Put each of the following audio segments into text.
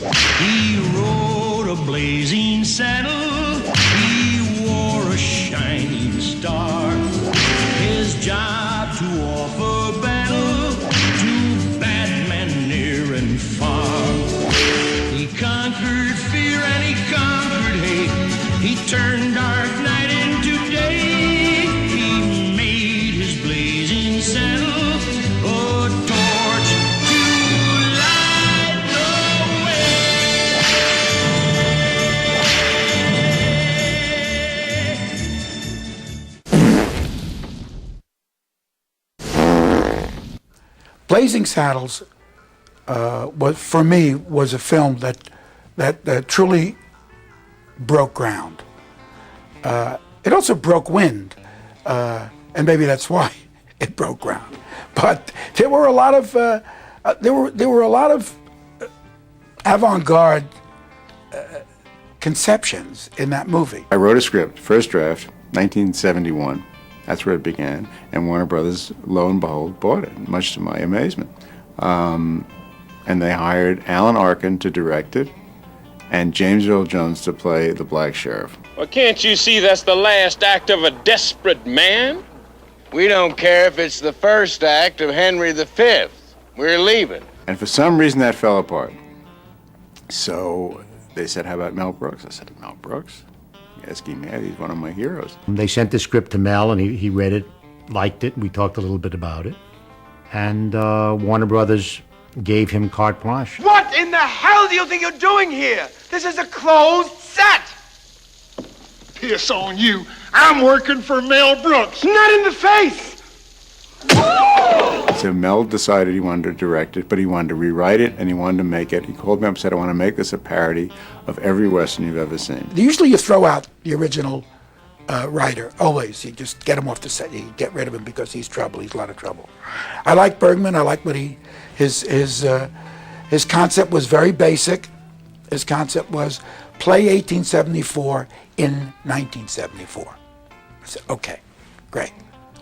He rode a blazing saddle, he wore a shining star. His job to offer battle to bad men near and far. He conquered fear and he conquered hate. He turned dark night into day. He made his blazing saddle a torch to light the way. Blazing Saddles was a film that truly broke ground. It also broke wind, and maybe that's why it broke ground. But there were a lot of avant-garde conceptions in that movie. I wrote a script, first draft, 1971. That's where it began, and Warner Brothers, lo and behold, bought it, much to my amazement. And they hired Alan Arkin to direct it, and James Earl Jones to play the black sheriff. Well, can't you see that's the last act of a desperate man? We don't care if it's the first act of Henry V. We're leaving. And for some reason that fell apart. So they said, how about Mel Brooks? I said, Mel Brooks? You're asking me, he's one of my heroes. They sent the script to Mel, and he read it, liked it. We talked a little bit about it. And Warner Brothers gave him carte blanche. What in the hell do you think you're doing here? This is a closed set. Piss on you. I'm working for Mel Brooks. Not in the face. So Mel decided he wanted to direct it, but he wanted to rewrite it, and he wanted to make it. He called me up and said, I want to make this a parody of every Western you've ever seen. Usually you throw out the original writer, always. You just get him off the set. You get rid of him because he's trouble. He's a lot of trouble. I like Bergman. I like what his concept was very basic. His concept was play 1874 in 1974. I said, okay, great.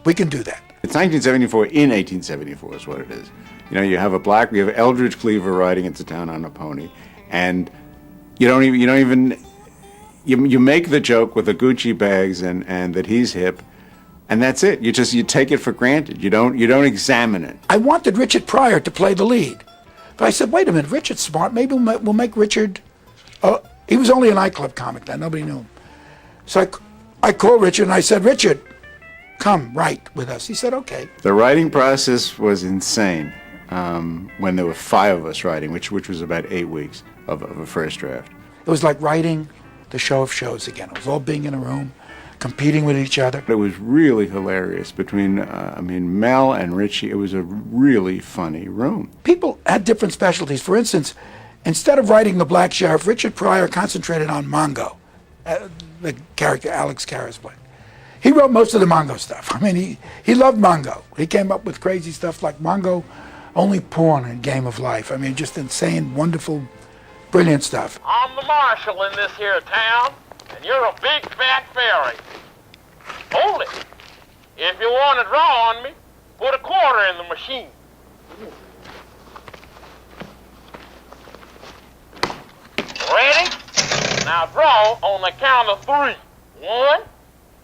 We can do that. It's 1974 in 1874 is what it is. You know, you have we have Eldridge Cleaver riding into town on a pony, and you make the joke with the Gucci bags and that he's hip, and that's it. You take it for granted. You don't examine it. I wanted Richard Pryor to play the lead, but I said, wait a minute, Richard's smart. Maybe we'll make Richard. He was only a nightclub comic then. Nobody knew him. So I called Richard and I said, Richard, come write with us. He said, okay. The writing process was insane when there were 5 of us writing, which was about 8 weeks of a first draft. It was like writing the show of shows again. It was all being in a room, competing with each other. It was really hilarious between, Mel and Richie. It was a really funny room. People had different specialties. For instance, instead of writing the black sheriff, Richard Pryor concentrated on Mongo, the character Alex Karras played. He wrote most of the Mongo stuff. I mean, he loved Mongo. He came up with crazy stuff like Mongo, only porn in Game of Life. I mean, just insane, wonderful, brilliant stuff. I'm the marshal in this here town, and you're a big fat fairy. Hold it. If you want to draw on me, put a quarter in the machine. Ready? Now draw on the count of 3. 1,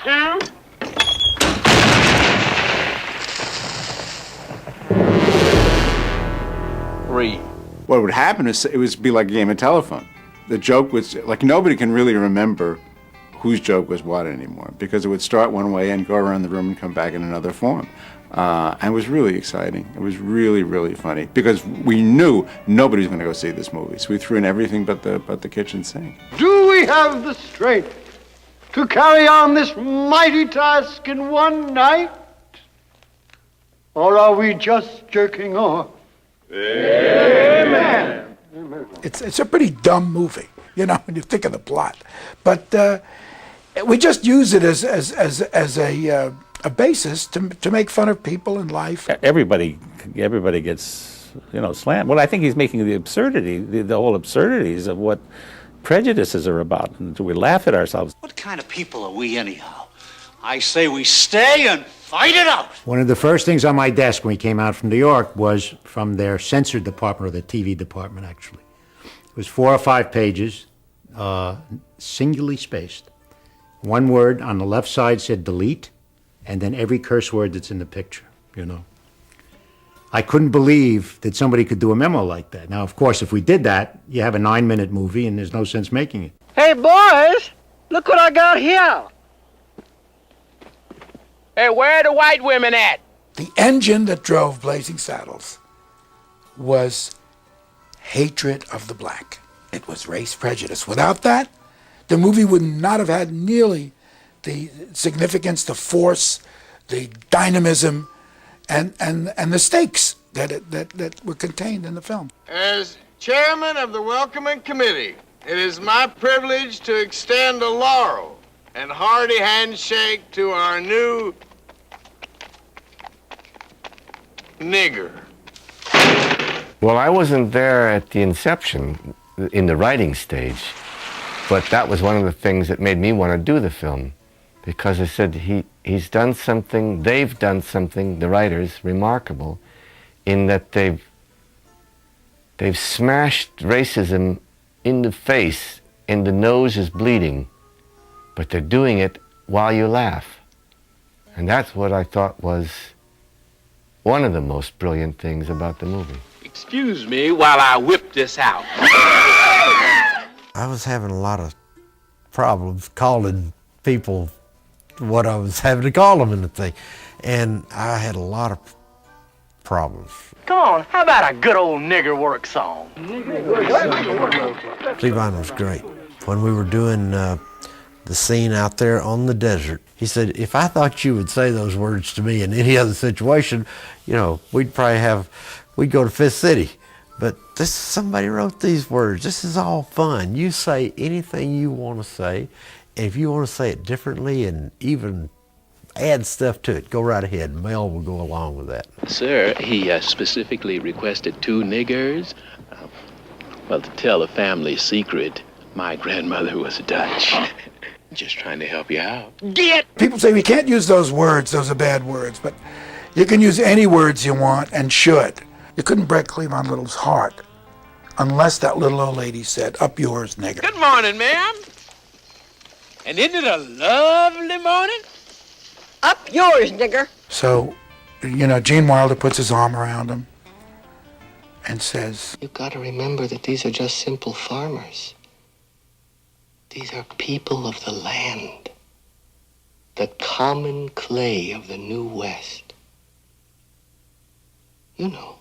2. What would happen is it would be like a game of telephone. The joke was like nobody can really remember whose joke was what anymore because it would start one way and go around the room and come back in another form. And it was really exciting. It was really, really funny because we knew nobody was going to go see this movie. So we threw in everything but the kitchen sink. Do we have the strength to carry on this mighty task in one night? Or are we just jerking off? Amen. It's a pretty dumb movie, you know, when you think of the plot. But we just use it as a basis to make fun of people in life. Everybody gets, slammed. Well, I think he's making the absurdity, the whole absurdities of what prejudices are about, and we laugh at ourselves. What kind of people are we anyhow? I say we stay and fight it out. One of the first things on my desk when we came out from New York was from their censor department, or the TV department, actually. It was 4 or 5 pages, singularly spaced. One word on the left side said delete, and then every curse word that's in the picture, you know. I couldn't believe that somebody could do a memo like that. Now, of course, if we did that, you have a 9-minute movie and there's no sense making it. Hey, boys, look what I got here. Hey, where are the white women at? The engine that drove Blazing Saddles was hatred of the black. It was race prejudice. Without that, the movie would not have had nearly the significance, the force, the dynamism, and the stakes that were contained in the film. As chairman of the Welcoming Committee, it is my privilege to extend a laurel and hearty handshake to our new nigger. Well, I wasn't there at the inception, in the writing stage, but that was one of the things that made me want to do the film, because I said he's done something, they've done something, the writers, remarkable, in that they've smashed racism in the face and the nose is bleeding, but they're doing it while you laugh. And that's what I thought was one of the most brilliant things about the movie. Excuse me while I whip this out. I was having a lot of problems calling people what I was having to call them in the thing. And I had a lot of problems. Come on, how about a good old nigger work song? Cleavon was great. When we were doing the scene out there on the desert, he said, if I thought you would say those words to me in any other situation, you know, we'd go to Fifth City. But somebody wrote these words. This is all fun. You say anything you want to say. And if you want to say it differently and even add stuff to it, go right ahead. Mel will go along with that. Sir, he specifically requested 2 niggers. Well, to tell a family secret, my grandmother was Dutch. Just trying to help you out. People say we can't use those words, those are bad words, but you can use any words you want and should. You couldn't break Cleavon Little's heart unless that little old lady said, up yours, nigger. Good morning, ma'am. And isn't it a lovely morning? Up yours, nigger. So, you know, Gene Wilder puts his arm around him and says, You've got to remember that these are just simple farmers. These are people of the land, the common clay of the New West. You know,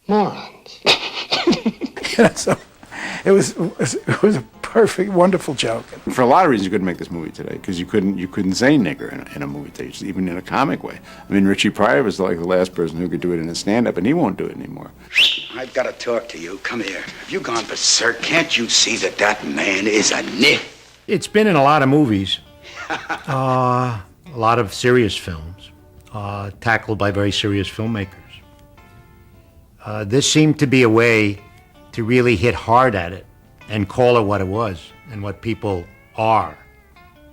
morons. So it was a perfect, wonderful joke. For a lot of reasons, you couldn't make this movie today because you couldn't say nigger in a movie today, even in a comic way. I mean, Richie Pryor was like the last person who could do it in a stand-up, and he won't do it anymore. I've got to talk to you. Come here. Have you gone berserk? Can't you see that man is a nit? It's been in a lot of movies, a lot of serious films, tackled by very serious filmmakers. This seemed to be a way to really hit hard at it and call it what it was and what people are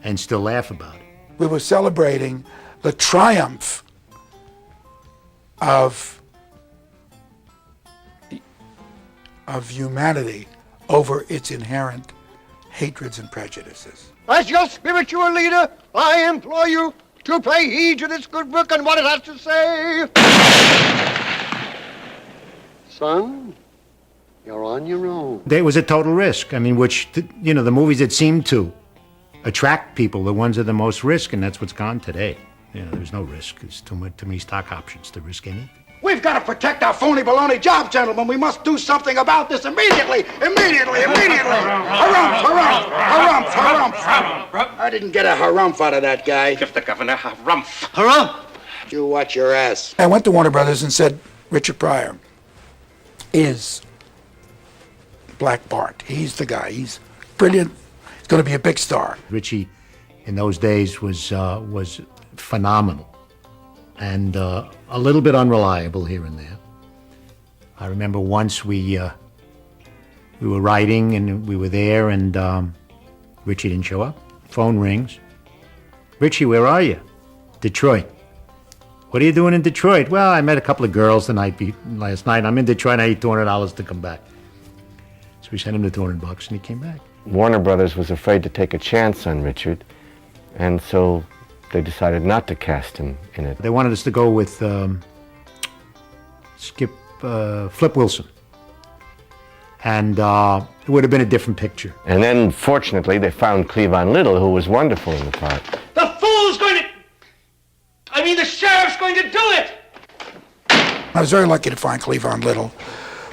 and still laugh about it. We were celebrating the triumph of humanity over its inherent hatreds and prejudices. As your spiritual leader, I implore you to pay heed to this good book and what it has to say. Son, you're on your own. There was a total risk. I mean, which, you know, the movies that seem to attract people, the ones that are the most risk, and that's what's gone today. You know, there's no risk. There's too many stock options to risk anything. We've got to protect our phony baloney job, gentlemen. We must do something about this immediately. Immediately. Harumph, harumph, harumph, harumph. I didn't get a harumph out of that guy. Give the governor a harumph. Harumph? You watch your ass. I went to Warner Brothers and said, Richard Pryor is Black Bart. He's the guy. He's brilliant. He's going to be a big star. Richie, in those days, was phenomenal and a little bit unreliable here and there. I remember once we were writing and we were there and Richie didn't show up. Phone rings. Richie, where are you? Detroit. What are you doing in Detroit? Well, I met a couple of girls last night. I'm in Detroit. I need $200 to come back. So we sent him the $200 and he came back. Warner Brothers was afraid to take a chance on Richard, and so they decided not to cast him in it. They wanted us to go with Flip Wilson. And it would have been a different picture. And then, fortunately, they found Cleavon Little, who was wonderful in the part. The fool's going to... the sheriff's going to do it! I was very lucky to find Cleavon Little,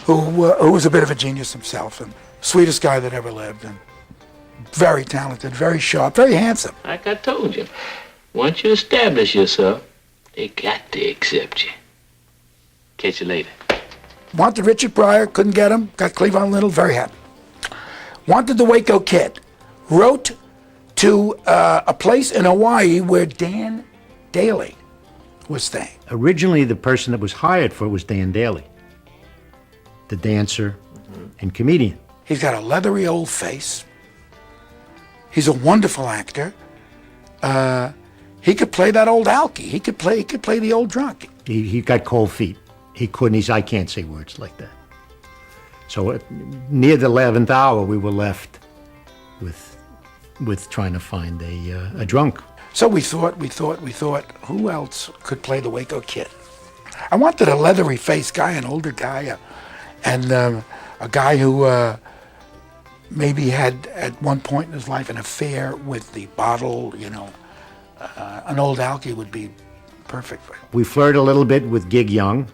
who was a bit of a genius himself, and sweetest guy that ever lived, and very talented, very sharp, very handsome. Like I told you, once you establish yourself, they got to accept you. Catch you later. Wanted Richard Pryor, couldn't get him, got Cleavon Little, very happy. Wanted the Waco Kid, wrote to a place in Hawaii where Dan Daly was staying. Originally, the person that was hired for it was Dan Daly, the dancer and comedian. He's got a leathery old face. He's a wonderful actor. He could play that old alky. He could play the old drunk. He got cold feet. He couldn't. He said, I can't say words like that. So near the 11th hour, we were left with trying to find a drunk. So we thought, who else could play the Waco Kid? I wanted a leathery-faced guy, an older guy, and a guy who maybe had at one point in his life an affair with the bottle, an old alky would be perfect for him. We flirted a little bit with Gig Young,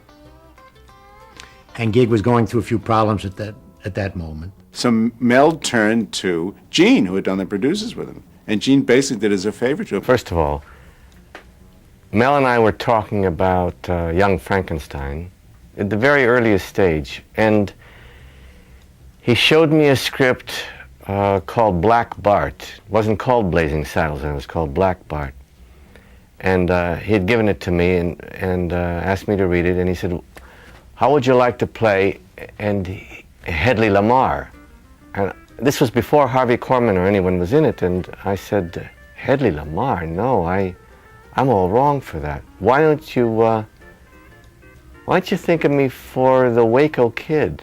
and Gig was going through a few problems at that moment. So Mel turned to Gene, who had done the producers with him. And Gene basically did as a favor to him. First of all, Mel and I were talking about Young Frankenstein at the very earliest stage. And he showed me a script called Black Bart. It wasn't called Blazing Saddles, it was called Black Bart. And he had given it to me and asked me to read it. And he said, how would you like to play Hedley Lamar? And this was before Harvey Korman or anyone was in it. And I said, Hedley Lamar? No, I'm all wrong for that. Why don't you think of me for the Waco Kid?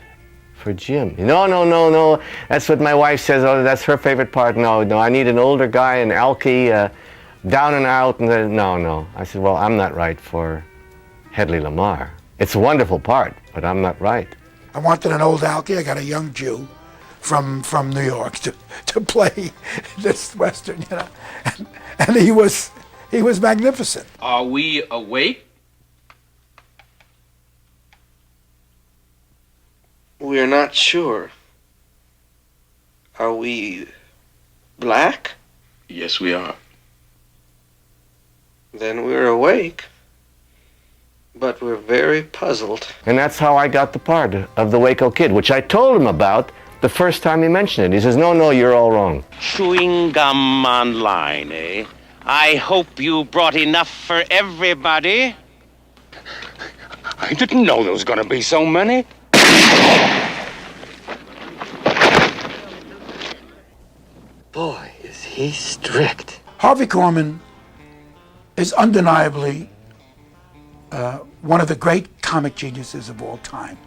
For Jim. No. That's what my wife says. Oh, that's her favorite part. No, I need an older guy, an alky, down and out. And then, no. I said, well, I'm not right for Hedley Lamar. It's a wonderful part, but I'm not right. I wanted an old alky. I got a young Jew from New York to play this Western, and he was magnificent. Are we awake? We're not sure. Are we black? Yes, we are. Then we're awake. But we're very puzzled. And that's how I got the part of the Waco Kid, which I told him about the first time he mentioned it. He says, no, you're all wrong. Chewing gum online, eh? I hope you brought enough for everybody. I didn't know there was going to be so many. Boy, is he strict. Harvey Korman is undeniably one of the great comic geniuses of all time.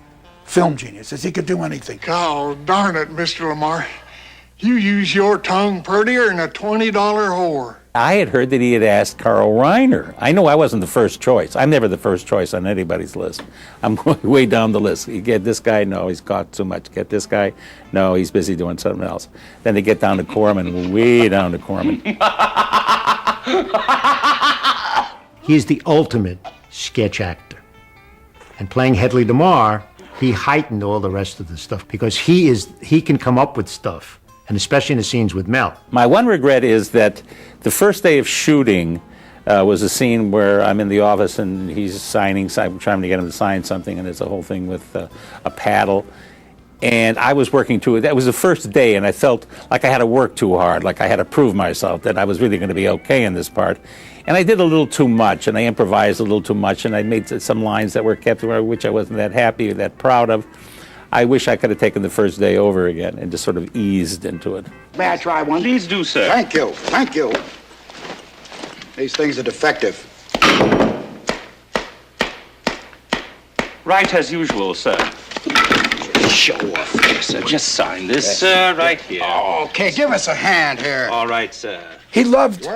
Film geniuses. He could do anything. Oh, darn it, Mr. Lamar. You use your tongue prettier than a $20 whore. I had heard that he had asked Carl Reiner. I know I wasn't the first choice. I'm never the first choice on anybody's list. I'm going way down the list. You get this guy, no, he's got too much. Get this guy, no, he's busy doing something else. Then they get down to Korman, way down to Korman. He's the ultimate sketch actor. And playing Hedley Lamar, he heightened all the rest of the stuff because he can come up with stuff, and especially in the scenes with Mel. My one regret is that the first day of shooting was a scene where I'm in the office and he's I'm trying to get him to sign something, and it's a whole thing with a paddle. And I was working too. That was the first day, and I felt like I had to work too hard, like I had to prove myself that I was really going to be okay in this part. And I did a little too much, and I improvised a little too much, and I made some lines that were kept, which I wasn't that happy or that proud of. I wish I could have taken the first day over again and just sort of eased into it. May I try one? Please do, sir. Thank you. These things are defective. Right as usual, sir. Show off here, sir. Just sign this, sir, right here. Oh, okay, give us a hand here. All right, sir. He loved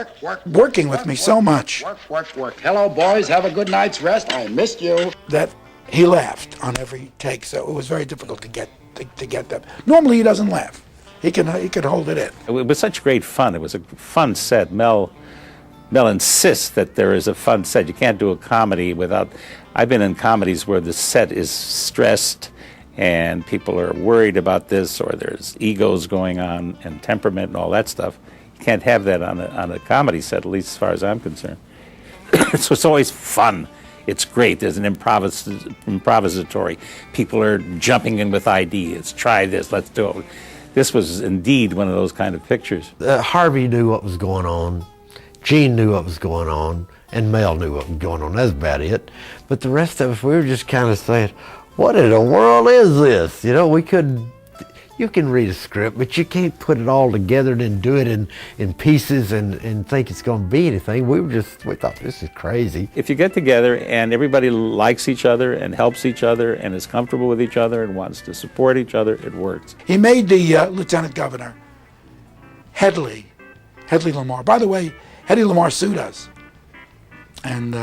working with me so much Work. Hello, boys. Have a good night's rest. I missed you. that he laughed on every take, so it was very difficult to get that. Normally he doesn't laugh. He could hold it in. It was such great fun. It was a fun set. Mel insists that there is a fun set. You can't do a comedy without... I've been in comedies where the set is stressed and people are worried about this, or there's egos going on and temperament and all that stuff. You can't have that on a comedy set, at least as far as I'm concerned. So it's always fun. It's great. There's an improvisatory. People are jumping in with ideas. Try this, let's do it. This was indeed one of those kind of pictures. Harvey knew what was going on. Gene knew what was going on. And Mel knew what was going on. That's about it. But the rest of us, we were just kind of saying, what in the world is this? You know, we couldn't... You can read a script, but you can't put it all together and then do it in pieces and think it's going to be anything. We thought, this is crazy. If you get together and everybody likes each other and helps each other and is comfortable with each other and wants to support each other, it works. He made the lieutenant governor, Hedley Lamar. By the way, Hedley Lamar sued us. And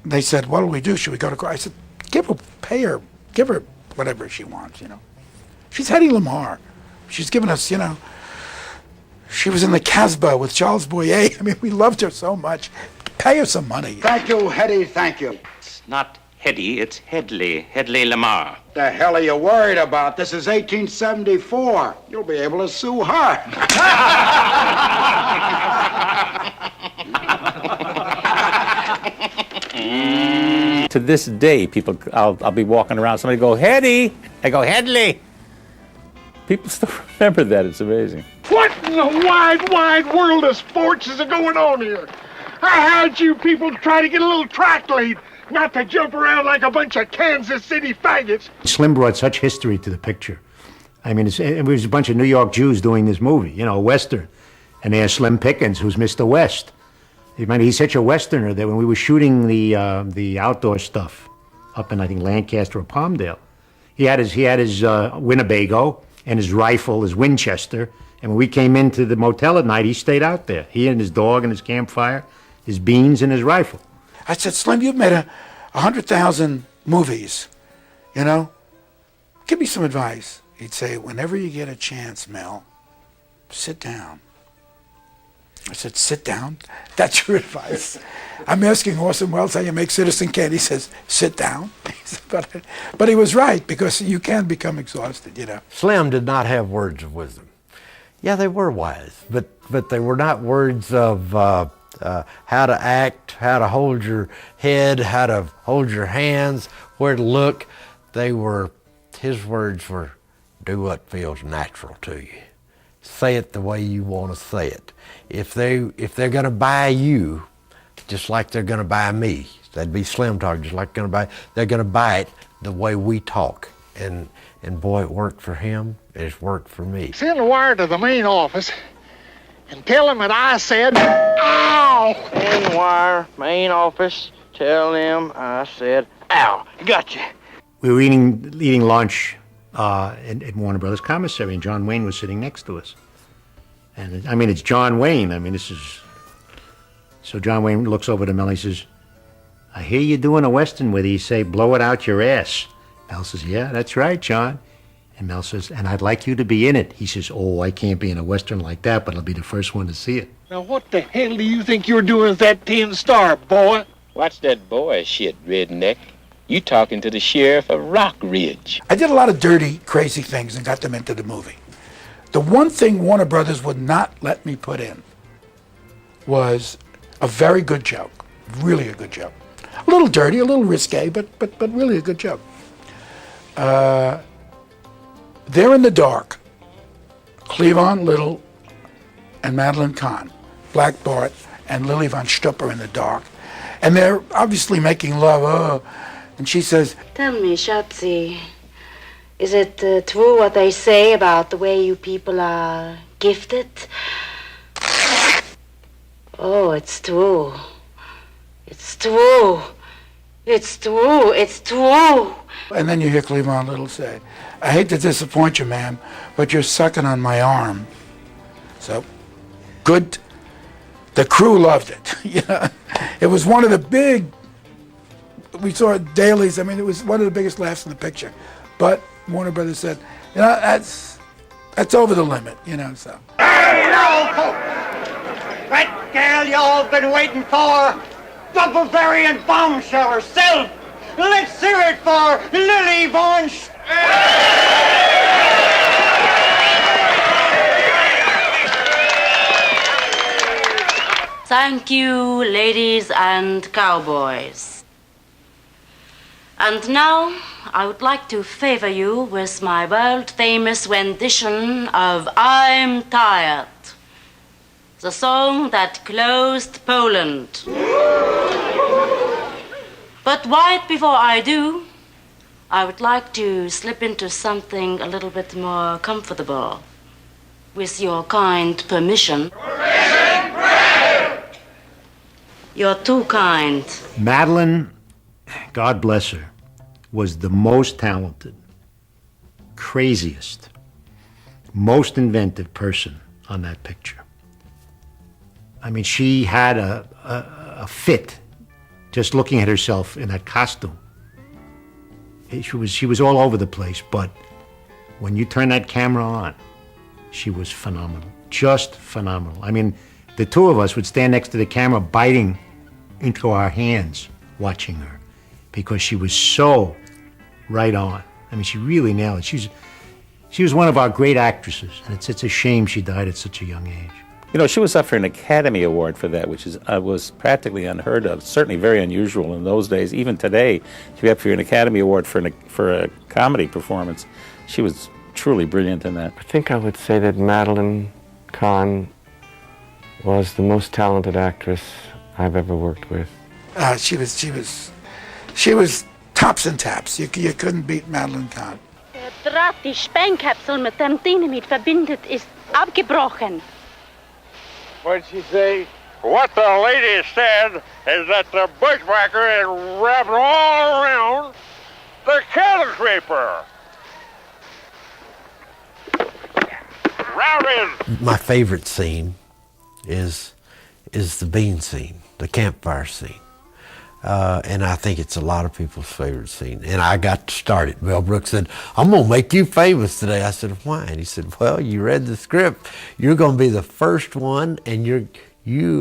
they said, what do we do? Should we go to court? I said, pay her, give her whatever she wants, you know. She's Hedley Lamar. She's given us, you know, she was in the Casbah with Charles Boyer. I mean, we loved her so much. Pay her some money. Thank you, Hetty, thank you. It's not Hetty, it's Hedley Lamar. The hell are you worried about? This is 1874. You'll be able to sue her. To this day, people, I'll be walking around, somebody go, Hetty! I go, Hedley! People still remember that, it's amazing. What in the wide world of sports is going on here? I had you people try to get a little track lead, not to jump around like a bunch of Kansas City faggots. Slim brought such history to the picture. I mean, it was a bunch of New York Jews doing this movie, you know, a Western. And there's Slim Pickens, who's Mr. West. I mean, he's such a Westerner that when we were shooting the outdoor stuff up in, I think, Lancaster or Palmdale, he had his Winnebago and his rifle, his Winchester. And when we came into the motel at night, he stayed out there. He and his dog and his campfire, his beans and his rifle. I said, Slim, you've made 100,000 movies, you know? Give me some advice. He'd say, whenever you get a chance, Mel, sit down. I said, sit down? That's your advice? I'm asking Orson Welles how you make Citizen Kane. He says, sit down. But he was right, because you can become exhausted, you know. Slim did not have words of wisdom. Yeah, they were wise, but they were not words of how to act, how to hold your head, how to hold your hands, where to look. His words were, do what feels natural to you. Say it the way you want to say it. If they're going to buy you, just like they're going to buy me, that'd be Slim talk, just like they're going to buy it the way we talk. And boy, it worked for him, and it's worked for me. Send a wire to the main office and tell them that I said, ow! Send wire, main office, tell them I said, ow. Gotcha. We were eating lunch at Warner Brothers Commissary, and John Wayne was sitting next to us. And I mean, it's John Wayne. I mean, this is... So John Wayne looks over to Mel and he says, I hear you doing a Western with you. You say, blow it out your ass. Mel says, yeah, that's right, John. And Mel says, and I'd like you to be in it. He says, oh, I can't be in a Western like that, but I'll be the first one to see it. Now, what the hell do you think you're doing with that tin star, boy? Watch that boy shit, redneck. You talking to the sheriff of Rock Ridge. I did a lot of dirty, crazy things and got them into the movie. The one thing Warner Brothers would not let me put in was a very good joke, really a good joke. A little dirty, a little risque, but really a good joke. They're in the dark. Cleavon Little and Madeline Kahn, Black Bart and Lily von Stupp are in the dark. And they're obviously making love, and she says, tell me, Schatzi, is it true what they say about the way you people are gifted? Oh, it's true. It's true. It's true, it's true. And then you hear Cleavon Little say, I hate to disappoint you, ma'am, but you're sucking on my arm. So, good. The crew loved it. You know, it was one of the big, we saw it dailies, I mean, it was one of the biggest laughs in the picture. But Warner Brothers said, you know, that's over the limit, you know, so. Hey, now, folks, that gal y'all been waiting for, double variant bombshell herself. Let's hear it for Lily Von Thank you, ladies and cowboys. And now, I would like to favor you with my world-famous rendition of I'm Tired, the song that closed Poland. But right before I do, I would like to slip into something a little bit more comfortable, with your kind permission. You're too kind. Madeline, God bless her, was the most talented, craziest, most inventive person on that picture. I mean, she had a fit just looking at herself in that costume. She was all over the place, but when you turn that camera on, she was phenomenal, just phenomenal. I mean, the two of us would stand next to the camera biting into our hands watching her because she was so right on. I mean, she really nailed it. She was one of our great actresses, and it's a shame she died at such a young age. You know, she was up for an Academy Award for that, which was practically unheard of, certainly very unusual in those days. Even today, to be up for an Academy Award for a comedy performance, she was truly brilliant in that. I think I would say that Madeline Kahn was the most talented actress I've ever worked with. She was tops and taps. You couldn't beat Madeline Kahn. Der Draht, die Speinkapsel mit dem Dynamit verbindet, ist abgebrochen. What'd she say? What the lady said is that the bushwhacker is wrapped all around the cattle sweeper. Round in. My favorite scene is the bean scene, the campfire scene. And I think it's a lot of people's favorite scene. And I got to start it. Mel Brooks said, I'm going to make you famous today. I said, why? And he said, well, you read the script. You're going to be the first one, and you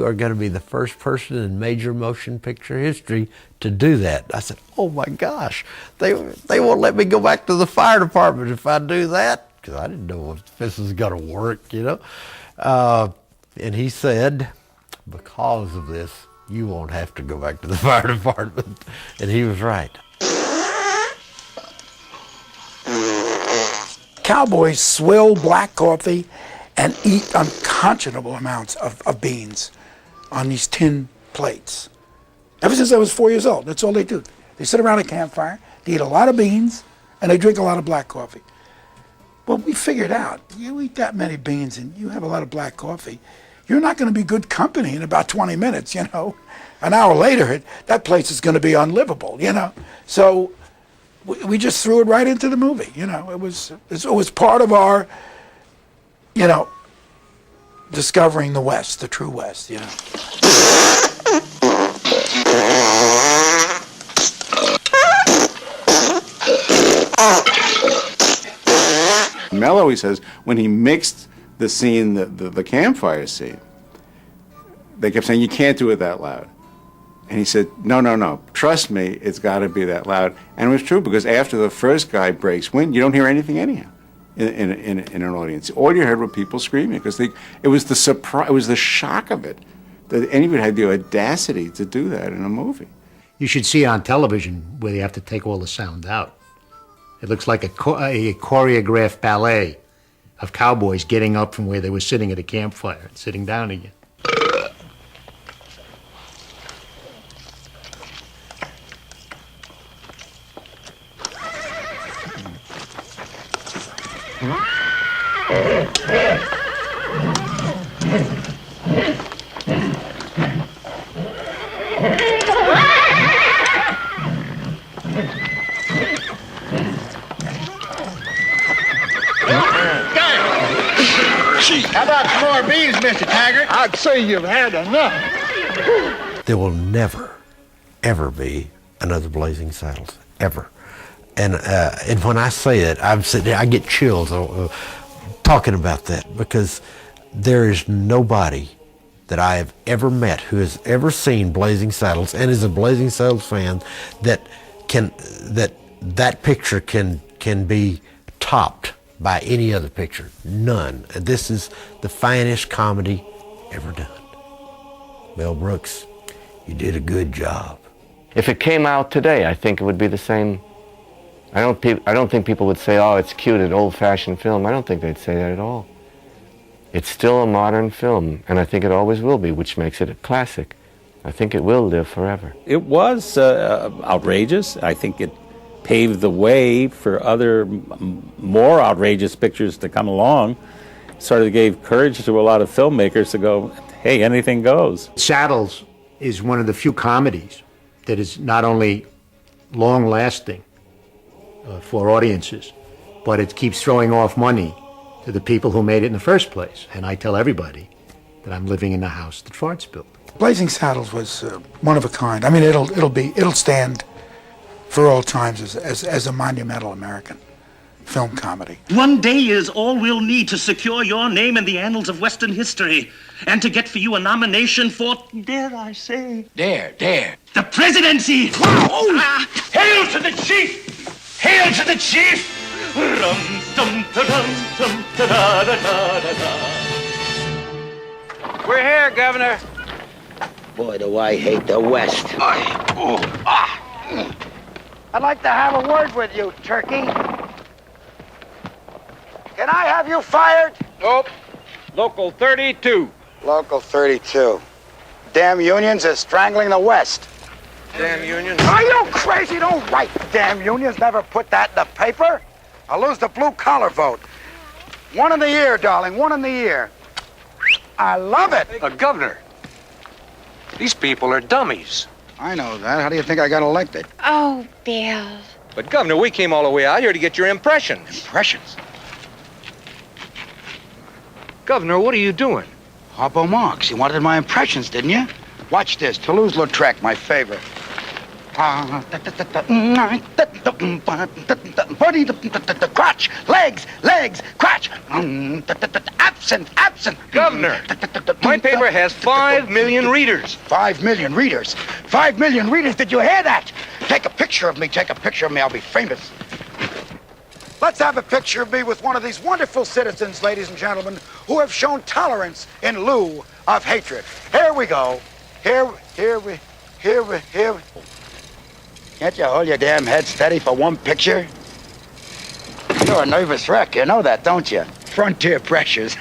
are going to be the first person in major motion picture history to do that. I said, oh my gosh, they won't let me go back to the fire department if I do that, because I didn't know if this was going to work, you know. And he said, because of this, you won't have to go back to the fire department. And he was right. Cowboys swill black coffee and eat unconscionable amounts of beans on these tin plates. Ever since I was 4 years old, that's all they do. They sit around a campfire, they eat a lot of beans, and they drink a lot of black coffee. Well, we figured out, you eat that many beans and you have a lot of black coffee, you're not going to be good company in about 20 minutes, you know. An hour later, that place is going to be unlivable, you know. So we just threw it right into the movie, you know. It was part of our, you know, discovering the West, the true West, you know. Mel always says when he mixed the scene, the campfire scene, they kept saying, you can't do it that loud. And he said, no, trust me, it's got to be that loud. And it was true, because after the first guy breaks wind, you don't hear anything anyhow in an audience. All you heard were people screaming, because it was the surprise, it was the shock of it, that anybody had the audacity to do that in a movie. You should see it on television where they have to take all the sound out. It looks like a choreographed ballet of cowboys getting up from where they were sitting at a campfire and sitting down again. How about some more beans, Mr. Taggart? I'd say you've had enough. There will never, ever be another Blazing Saddles, ever. And when I say it, I'm sitting there, I get chills talking about that, because there is nobody that I have ever met who has ever seen Blazing Saddles and is a Blazing Saddles fan that picture can be topped by any other picture. None. And this is the finest comedy ever done. Mel Brooks, you did a good job. If it came out today, I think it would be the same. I don't think people would say, oh, it's cute, an old-fashioned film. I don't think they'd say that at all. It's still a modern film, and I think it always will be, which makes it a classic. I think it will live forever. It was outrageous. I think it paved the way for other more outrageous pictures to come along. Sort of gave courage to a lot of filmmakers to go, hey, anything goes. Saddles is one of the few comedies that is not only long-lasting for audiences, but it keeps throwing off money to the people who made it in the first place. And I tell everybody that I'm living in the house that farts built. Blazing Saddles was one of a kind. I mean, it'll stand for all times as a monumental American film comedy. One day is all we'll need to secure your name in the annals of Western history, and to get for you a nomination for, dare I say, Dare. the presidency. Hail to the chief! Hail to the chief! We're here, Governor. Boy, do I hate the West. I'd like to have a word with you, Turkey. Can I have you fired? Nope. Local 32. Local 32. Damn unions are strangling the West. Damn unions. Are you crazy? Don't write damn unions. Never put that in the paper. I'll lose the blue-collar vote. One in the ear, darling. One in the ear. I love it. Governor, these people are dummies. I know that. How do you think I got elected? Oh, Bill. But, Governor, we came all the way out here to get your impressions. Impressions? Governor, what are you doing? Harpo Marx. You wanted my impressions, didn't you? Watch this. Toulouse-Lautrec, my favorite. Crotch, legs, crotch. Absent. Governor, my paper has 5 million readers. 5 million readers. 5 million readers. Did you hear that? Take a picture of me. I'll be famous. Let's have a picture of me with one of these wonderful citizens, ladies and gentlemen, who have shown tolerance in lieu of hatred. Here we go. Here we. Can't you hold your damn head steady for one picture? You're a nervous wreck. You know that, don't you? Frontier pressures.